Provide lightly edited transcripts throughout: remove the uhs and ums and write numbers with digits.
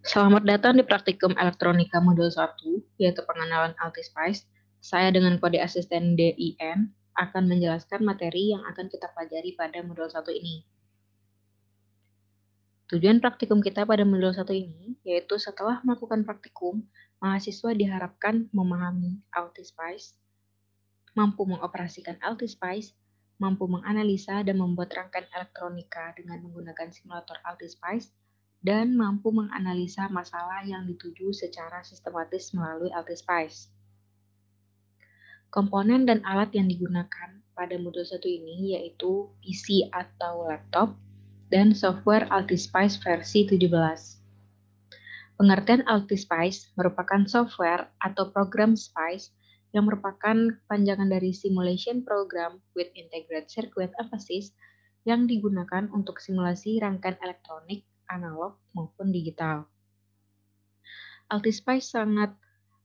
Selamat datang di praktikum elektronika modul 1, yaitu pengenalan Altispice. Saya dengan kode asisten DIN akan menjelaskan materi yang akan kita pelajari pada modul 1 ini. Tujuan praktikum kita pada modul 1 ini, yaitu setelah melakukan praktikum, mahasiswa diharapkan memahami Altispice, mampu mengoperasikan Altispice, mampu menganalisa dan membuat rangkaian elektronika dengan menggunakan simulator Altispice, dan mampu menganalisa masalah yang dituju secara sistematis melalui Altispice. Komponen dan alat yang digunakan pada modul 1 ini yaitu PC atau laptop dan software Altispice versi 17. Pengertian Altispice merupakan software atau program SPICE yang merupakan panjangan dari Simulation Program with Integrated Circuit Emphasis yang digunakan untuk simulasi rangkaian elektronik, analog maupun digital. Altispice sangat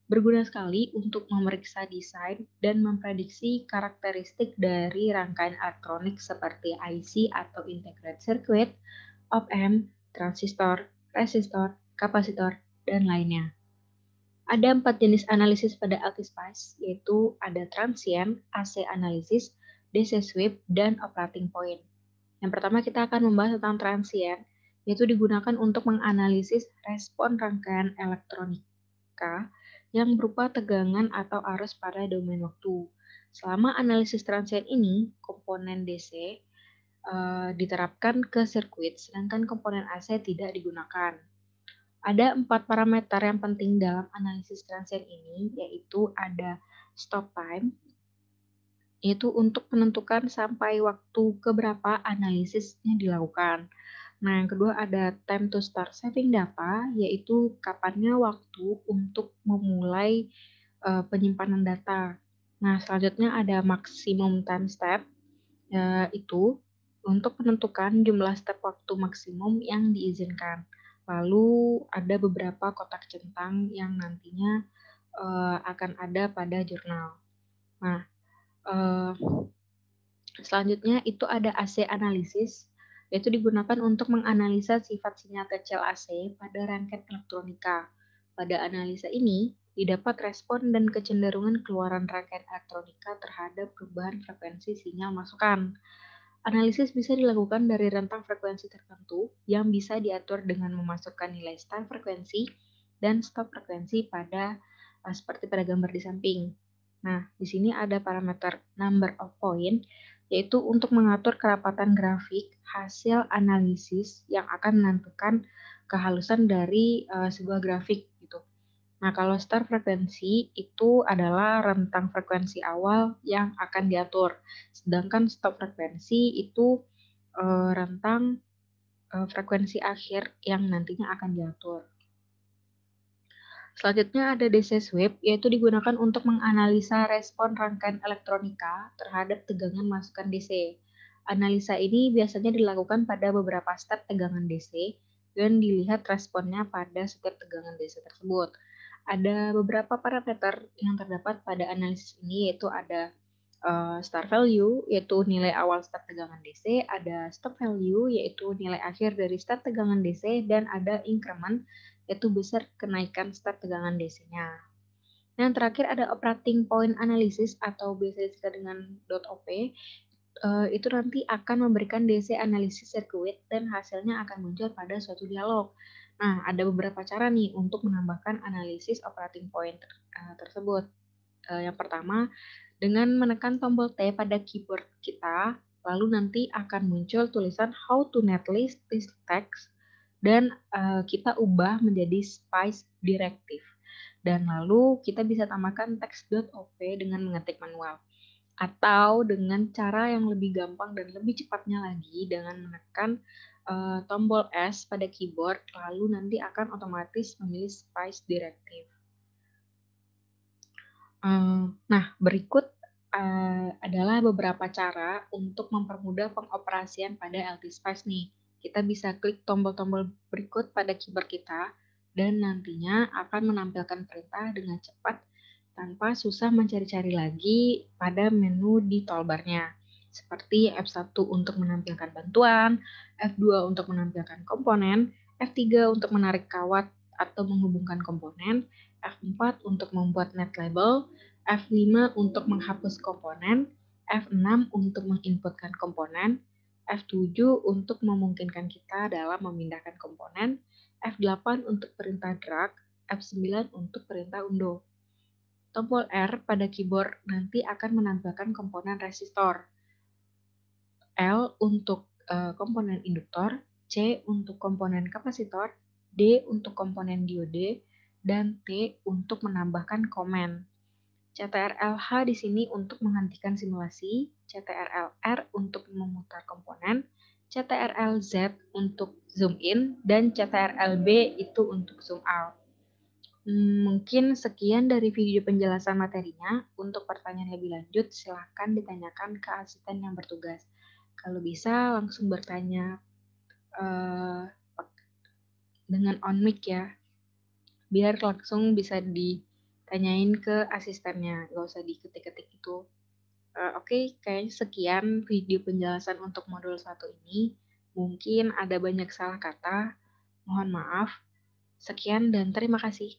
berguna sekali untuk memeriksa desain dan memprediksi karakteristik dari rangkaian elektronik seperti IC atau Integrated Circuit, op-amp, transistor, resistor, kapasitor, dan lainnya. Ada 4 jenis analisis pada Altispice, yaitu ada transient, AC analysis, DC sweep, dan operating point. Yang pertama kita akan membahas tentang transient, yaitu digunakan untuk menganalisis respon rangkaian elektronika yang berupa tegangan atau arus pada domain waktu. Selama analisis transient ini, komponen DC diterapkan ke sirkuit, sedangkan komponen AC tidak digunakan. Ada 4 parameter yang penting dalam analisis transient ini, yaitu ada stop time, yaitu untuk menentukan sampai waktu keberapa analisisnya dilakukan. Nah, yang kedua ada time to start saving data, yaitu kapannya waktu untuk memulai penyimpanan data. Nah, selanjutnya ada maximum time step, itu untuk menentukan jumlah step waktu maksimum yang diizinkan. Lalu ada beberapa kotak centang yang nantinya akan ada pada jurnal. Nah, selanjutnya itu ada AC analisis, yaitu digunakan untuk menganalisa sifat sinyal kecil AC pada rangkaian elektronika. Pada analisa ini, didapat respon dan kecenderungan keluaran rangkaian elektronika terhadap perubahan frekuensi sinyal masukan. Analisis bisa dilakukan dari rentang frekuensi tertentu yang bisa diatur dengan memasukkan nilai start frekuensi dan stop frekuensi pada seperti pada gambar di samping. Nah, di sini ada parameter number of point, yaitu untuk mengatur kerapatan grafik hasil analisis yang akan menentukan kehalusan dari sebuah grafik gitu. Nah, kalau start frekuensi itu adalah rentang frekuensi awal yang akan diatur, sedangkan stop frekuensi itu rentang frekuensi akhir yang nantinya akan diatur. Selanjutnya ada DC sweep, yaitu digunakan untuk menganalisa respon rangkaian elektronika terhadap tegangan masukan DC. Analisa ini biasanya dilakukan pada beberapa step tegangan DC dan dilihat responnya pada setiap tegangan DC tersebut. Ada beberapa parameter yang terdapat pada analisis ini, yaitu ada start value, yaitu nilai awal step tegangan DC, ada stop value, yaitu nilai akhir dari step tegangan DC, dan ada increment, yaitu besar kenaikan step tegangan DC-nya. Yang terakhir ada operating point analysis atau biasa disebut dengan .op. Itu nanti akan memberikan DC analisis sirkuit dan hasilnya akan muncul pada suatu dialog. Nah, ada beberapa cara nih untuk menambahkan analisis operating point tersebut. Yang pertama, dengan menekan tombol T pada keyboard kita, lalu nanti akan muncul tulisan how to netlist this text dan kita ubah menjadi SPICE directive. Dan lalu kita bisa tambahkan text.op dengan mengetik manual. Atau dengan cara yang lebih gampang dan lebih cepatnya lagi dengan menekan tombol S pada keyboard, lalu nanti akan otomatis memilih SPICE directive. Nah, berikut adalah beberapa cara untuk mempermudah pengoperasian pada Altispice nih. Kita bisa klik tombol-tombol berikut pada keyboard kita dan nantinya akan menampilkan perintah dengan cepat tanpa susah mencari-cari lagi pada menu di toolbarnya. Seperti F1 untuk menampilkan bantuan, F2 untuk menampilkan komponen, F3 untuk menarik kawat atau menghubungkan komponen, F4 untuk membuat net label, F5 untuk menghapus komponen, F6 untuk menginputkan komponen, F7 untuk memungkinkan kita dalam memindahkan komponen, F8 untuk perintah drag, F9 untuk perintah undo. Tombol R pada keyboard nanti akan menampilkan komponen resistor. L untuk komponen induktor, C untuk komponen kapasitor, D untuk komponen diode, dan T untuk menambahkan komen. CTRL-H di sini untuk menghentikan simulasi, CTRL-R untuk memutar komponen, CTRL-Z untuk zoom in, dan CTRL-B itu untuk zoom out. Mungkin sekian dari video penjelasan materinya. Untuk pertanyaan lebih lanjut, silahkan ditanyakan ke asisten yang bertugas. Kalau bisa, langsung bertanya dengan on mic ya, biar langsung bisa ditanyain ke asistennya, nggak usah diketik-ketik itu. Oke, kayaknya sekian video penjelasan untuk modul 1 ini. Mungkin ada banyak salah kata, mohon maaf. Sekian dan terima kasih.